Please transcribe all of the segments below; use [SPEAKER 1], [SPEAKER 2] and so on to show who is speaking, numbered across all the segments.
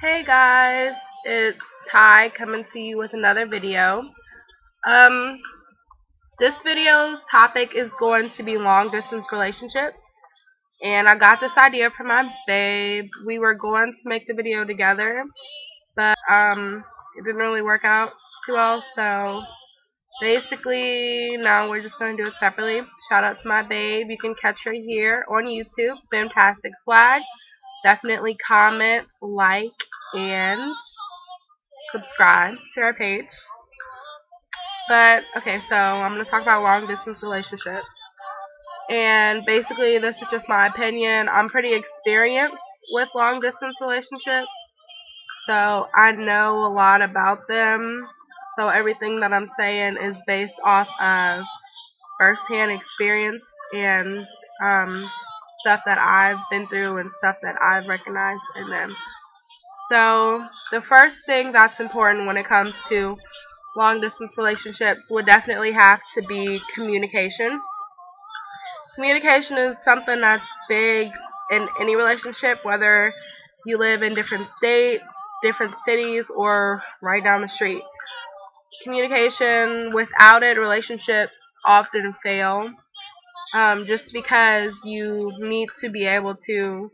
[SPEAKER 1] Hey guys, it's Ty coming to you with another video. Um, this video's topic is going to be long distance relationships, and I got this idea from my babe. We were going to make the video together, but it didn't really work out too well, so basically now we're just going to do it separately. Shout out to my babe. You can catch her here on YouTube, Fantastic Swag. Definitely comment, like, and subscribe to our page. But okay, so I'm gonna talk about long distance relationships. And basically this is just my opinion. I'm pretty experienced with long distance relationships. So I know a lot about them. So everything that I'm saying is based off of firsthand experience and stuff that I've been through and stuff that I've recognized in them. So the first thing that's important when it comes to long distance relationships would definitely have to be communication. Communication is something that's big in any relationship, whether you live in different states, different cities, or right down the street. Communication, without it, relationships often fail, just because you need to be able to,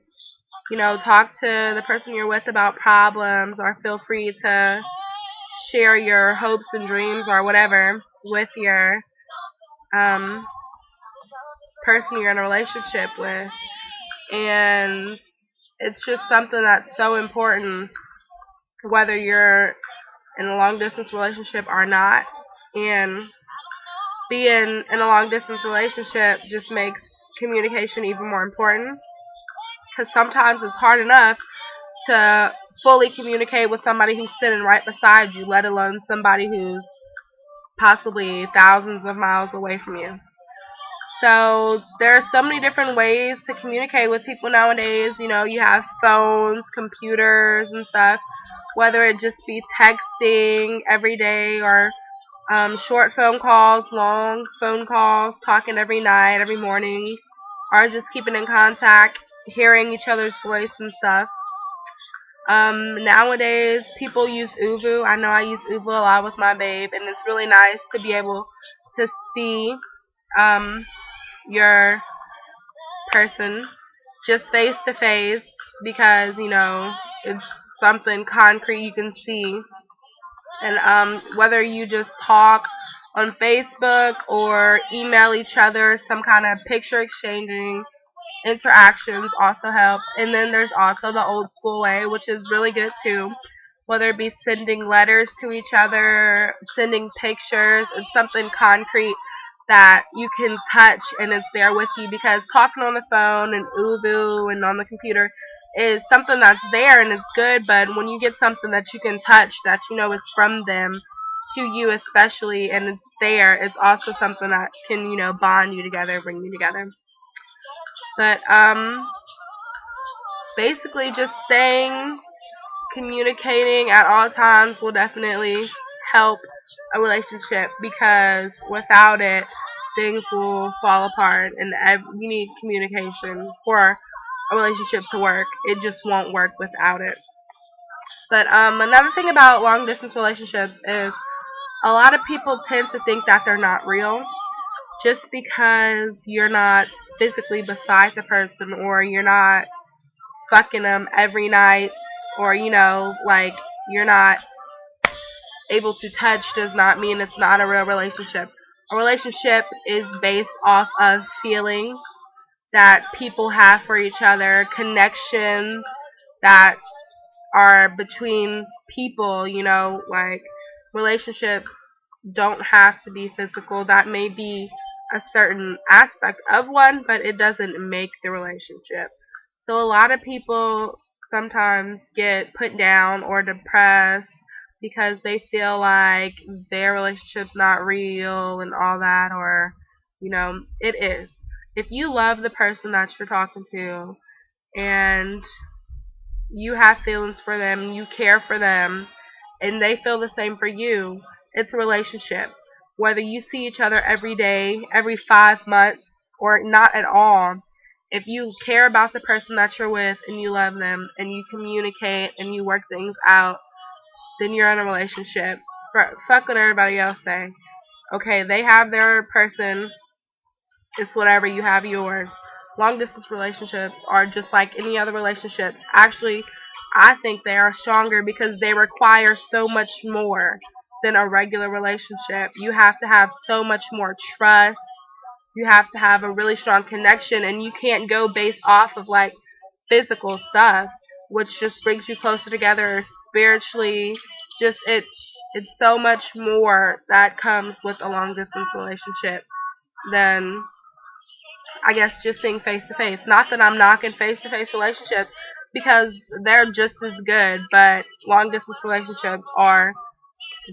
[SPEAKER 1] talk to the person you're with about problems, or feel free to share your hopes and dreams or whatever with your um, person you're in a relationship with. And it's just something that's so important, whether you're in a long distance relationship or not. And being in a long distance relationship just makes communication even more important, because sometimes it's hard enough to fully communicate with somebody who's sitting right beside you, let alone somebody who's possibly thousands of miles away from you. So there are so many different ways to communicate with people nowadays. You have phones, computers, and stuff. Whether it just be texting every day, or short phone calls, long phone calls, talking every night, every morning, or just keeping in contact, hearing each other's voice and stuff. Nowadays, people use Uvu. I know I use Uvu a lot with my babe, and it's really nice to be able to see your person just face to face, because it's something concrete you can see. And whether you just talk on Facebook or email each other, some kind of picture exchanging interactions also help. And then there's also the old school way, which is really good too. Whether it be sending letters to each other, sending pictures, it's something concrete that you can touch and it's there with you, because talking on the phone and Ubu and on the computer is something that's there and it's good, but when you get something that you can touch, that is from them to you especially, and it's there, it's also something that can, bond you together, bring you together. But basically just staying communicating at all times will definitely help a relationship, because without it, things will fall apart, and you need communication for a relationship to work. It just won't work without it. But another thing about long distance relationships is a lot of people tend to think that they're not real, just because you're not physically beside the person, or you're not fucking them every night, or like you're not able to touch, does not mean it's not a real relationship. A relationship is based off of feelings that people have for each other, connections that are between people. Like, relationships don't have to be physical. That may be a certain aspect of one, but it doesn't make the relationship. So a lot of people sometimes get put down or depressed because they feel like their relationship's not real and all that, or it is. If you love the person that you're talking to and you have feelings for them, you care for them, and they feel the same for you, it's a relationship. Whether you see each other every day, every 5 months, or not at all, If you care about the person that you're with and you love them and you communicate and you work things out, then you're in a relationship. Fuck what everybody else say. Okay, they have their person. It's whatever, you have yours. Long distance relationships are just like any other relationships. Actually, I think they are stronger because they require so much more than a regular relationship. You have to have so much more trust. You have to have a really strong connection, and you can't go based off of like physical stuff, which just brings you closer together spiritually. Just it's so much more that comes with a long distance relationship than, I guess, just seeing face to face. Not that I'm knocking face to face relationships, because they're just as good, but long distance relationships are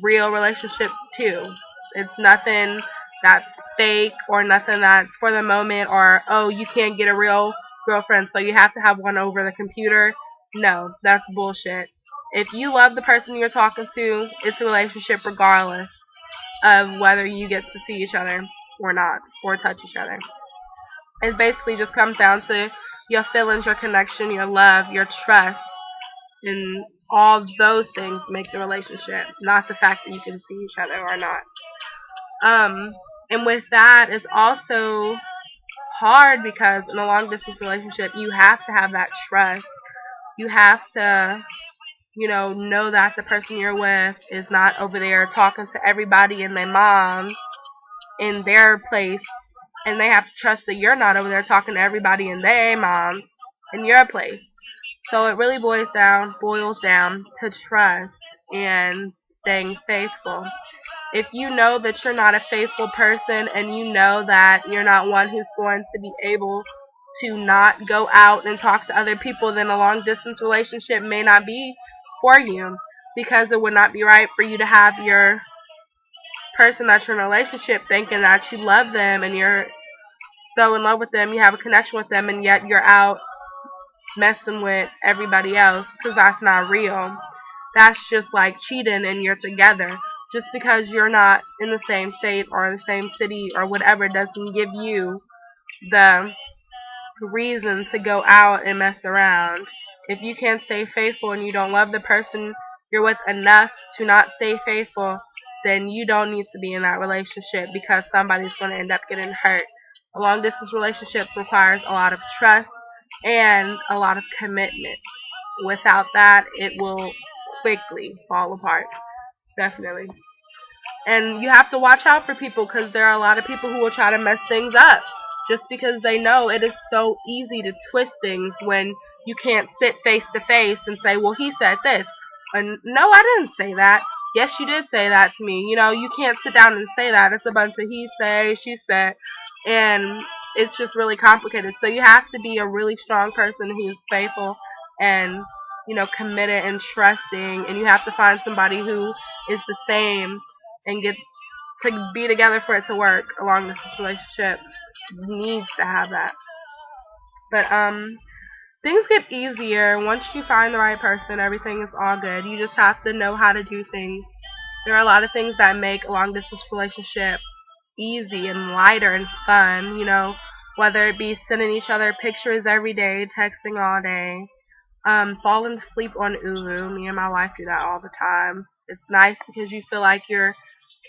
[SPEAKER 1] real relationships too. It's nothing that's fake or nothing that's for the moment, or oh, you can't get a real girlfriend so you have to have one over the computer. No, that's bullshit. If you love the person you're talking to, it's a relationship regardless of whether you get to see each other or not, or touch each other. It basically just comes down to your feelings, your connection, your love, your trust, and all those things make the relationship, not the fact that you can see each other or not. Um, and with that, it's also hard because in a long distance relationship, you have to have that trust. You have to, know that the person you're with is not over there talking to everybody and their moms in their place, and they have to trust that you're not over there talking to everybody and their moms in your place. So it really boils down to trust and staying faithful. If you know that you're not a faithful person and you know that you're not one who's going to be able to not go out and talk to other people, then a long distance relationship may not be for you, because it would not be right for you to have your person that you're in a relationship thinking that you love them and you're so in love with them, you have a connection with them, and yet you're out messing with everybody else, because that's not real. That's just like cheating and you're together. Just because you're not in the same state or the same city or whatever doesn't give you the reason to go out and mess around. If you can't stay faithful and you don't love the person you're with enough to not stay faithful, then you don't need to be in that relationship, because somebody's going to end up getting hurt. A long distance relationship requires a lot of trust and a lot of commitment. Without that, it will quickly fall apart. Definitely. And you have to watch out for people, because there are a lot of people who will try to mess things up just because they know it is so easy to twist things when you can't sit face to face and say, well, he said this. And no, I didn't say that. Yes, you did say that to me. You can't sit down and say that. It's a bunch of he say, she said, and it's just really complicated. So you have to be a really strong person who's faithful and, committed and trusting, and you have to find somebody who is the same and get to be together for it to work. Along this relationship needs to have that. But things get easier once you find the right person. Everything is all good. You just have to know how to do things. There are a lot of things that make a long distance relationship easy and lighter and fun, whether it be sending each other pictures every day, texting all day, falling asleep on Ulu. Me and my wife do that all the time. It's nice because you feel like you're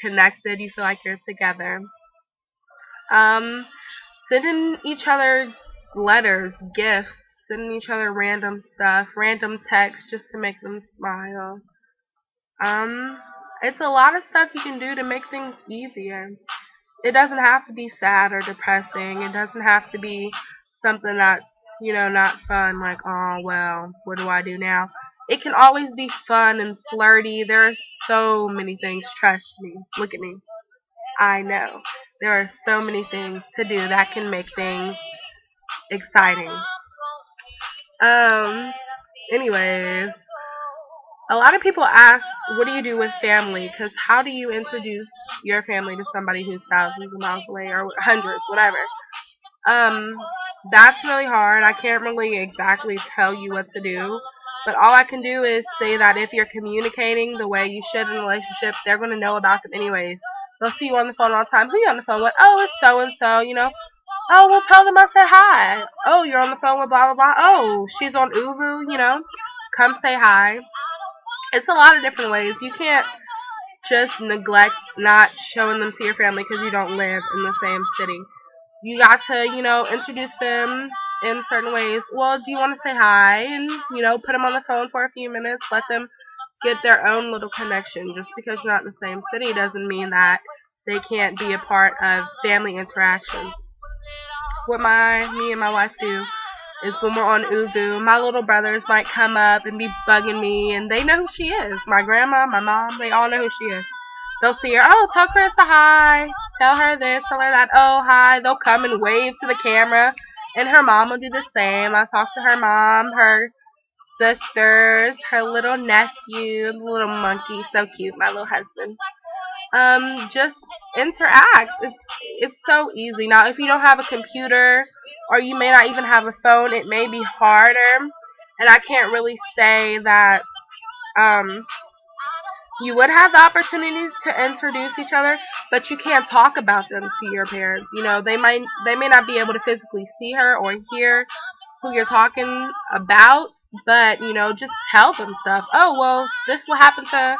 [SPEAKER 1] connected, you feel like you're together. Um, Sending each other letters, gifts, sending each other random stuff, random texts just to make them smile. Um, it's a lot of stuff you can do to make things easier. It doesn't have to be sad or depressing. It doesn't have to be something that's, not fun, like, oh, well, what do I do now? It can always be fun and flirty. There are so many things, trust me. Look at me. I know. There are so many things to do that can make things exciting. Um, Anyways, a lot of people ask, what do you do with family? Because how do you introduce your family to somebody who's thousands of miles away or hundreds, whatever? Um, that's really hard. I can't really exactly tell you what to do. But all I can do is say that if you're communicating the way you should in a relationship, they're going to know about them anyways. They'll see you on the phone all the time. Who you on the phone with? Oh, it's so and so, Oh, well, tell them I said hi. Oh, you're on the phone with blah, blah, blah. Oh, she's on Uvu, Come say hi. It's a lot of different ways. You can't just neglect not showing them to your family because you don't live in the same city. You got to, introduce them in certain ways. Well, do you want to say hi? And, put them on the phone for a few minutes. Let them get their own little connection. Just because you're not in the same city doesn't mean that they can't be a part of family interactions. What me and my wife do is when we're on Uvu, my little brothers might come up and be bugging me, and they know who she is. My grandma, my mom, they all know who she is. They'll see her, oh, tell Krista hi, tell her this, tell her that, oh, hi. They'll come and wave to the camera, and her mom will do the same. I talk to her mom, her sisters, her little nephew, the little monkey, so cute, my little husband. Just interact. It's so easy. Now, if you don't have a computer or you may not even have a phone, it may be harder. And I can't really say that um, you would have the opportunities to introduce each other, but you can't talk about them to your parents. They may not be able to physically see her or hear who you're talking about, but just tell them stuff. Oh, well, this will happen to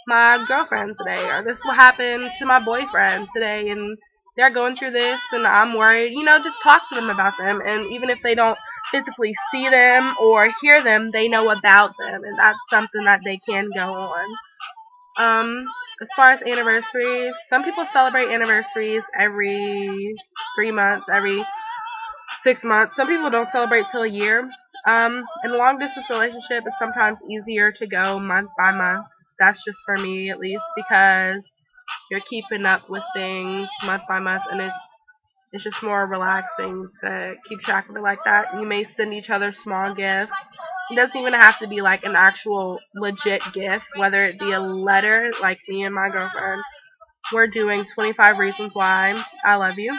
[SPEAKER 1] my girlfriend today, or this will happen to my boyfriend today, and they're going through this, and I'm worried. Just talk to them about them, and even if they don't physically see them or hear them, they know about them, and that's something that they can go on. As far as anniversaries, some people celebrate anniversaries every 3 months, every 6 months. Some people don't celebrate till a year. In a long distance relationship, it's sometimes easier to go month by month. That's just for me, at least, because you're keeping up with things month by month, and it's just more relaxing to keep track of it like that. You may send each other small gifts. It doesn't even have to be like an actual legit gift, whether it be a letter, like me and my girlfriend. We're doing 25 Reasons Why I Love You.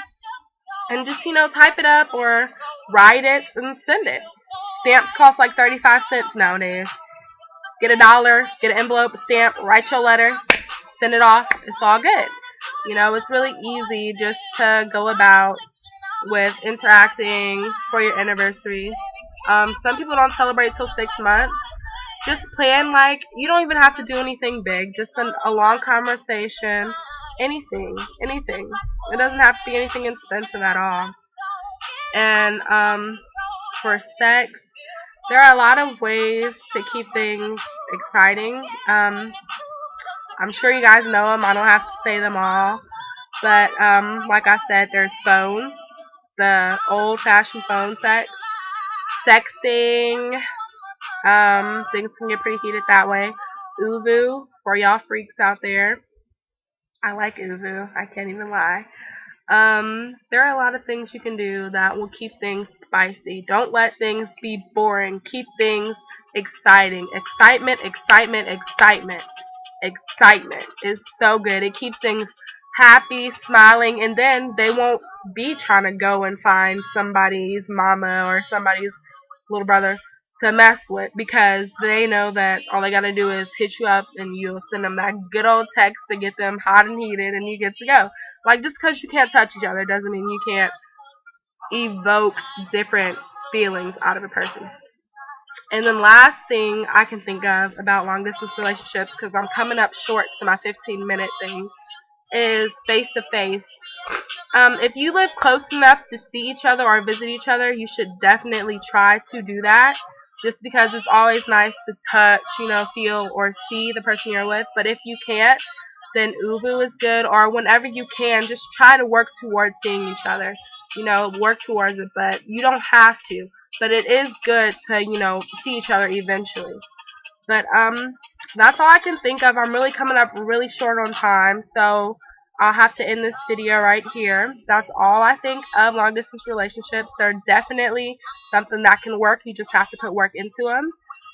[SPEAKER 1] And just, type it up or write it and send it. Stamps cost like 35 cents nowadays. Get $1, get an envelope, a stamp, write your letter, send it off. It's all good. It's really easy just to go about with interacting for your anniversary. Some people don't celebrate till 6 months. Just plan, like, you don't even have to do anything big. Just a long conversation. Anything. It doesn't have to be anything expensive at all. And for sex, there are a lot of ways to keep things exciting. I'm sure you guys know them. I don't have to say them all. But like I said, there's phones, the old-fashioned phone sex, sexting. Things can get pretty heated that way. Uvu, for y'all freaks out there. I like Uvu. I can't even lie. There are a lot of things you can do that will keep things spicy. Don't let things be boring. Keep things exciting. Excitement, excitement, excitement. Excitement is so good. It keeps things happy, smiling, and then they won't be trying to go and find somebody's mama or somebody's little brother to mess with, because they know that all they gotta do is hit you up and you'll send them that good old text to get them hot and heated and you get to go. Like, just because you can't touch each other doesn't mean you can't evoke different feelings out of a person. And then last thing I can think of about long distance relationships, because I'm coming up short to my 15-minute thing, is face to face. If you live close enough to see each other or visit each other, you should definitely try to do that. Just because it's always nice to touch, feel or see the person you're with. But if you can't, then Uvu is good. Or whenever you can, just try to work towards seeing each other. Work towards it. But you don't have to. But it is good to, see each other eventually. But that's all I can think of. I'm really coming up really short on time, so I'll have to end this video right here. That's all I think of long distance relationships. They're definitely something that can work. You just have to put work into them.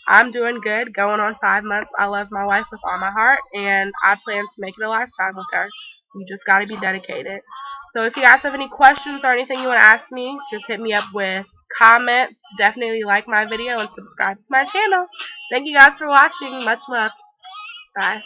[SPEAKER 1] I'm doing good, going on 5 months. I love my wife with all my heart, and I plan to make it a lifetime with her. You just got to be dedicated. So if you guys have any questions or anything you want to ask me, just hit me up with comments. Definitely like my video and subscribe to my channel. Thank you guys for watching. Much love. Bye.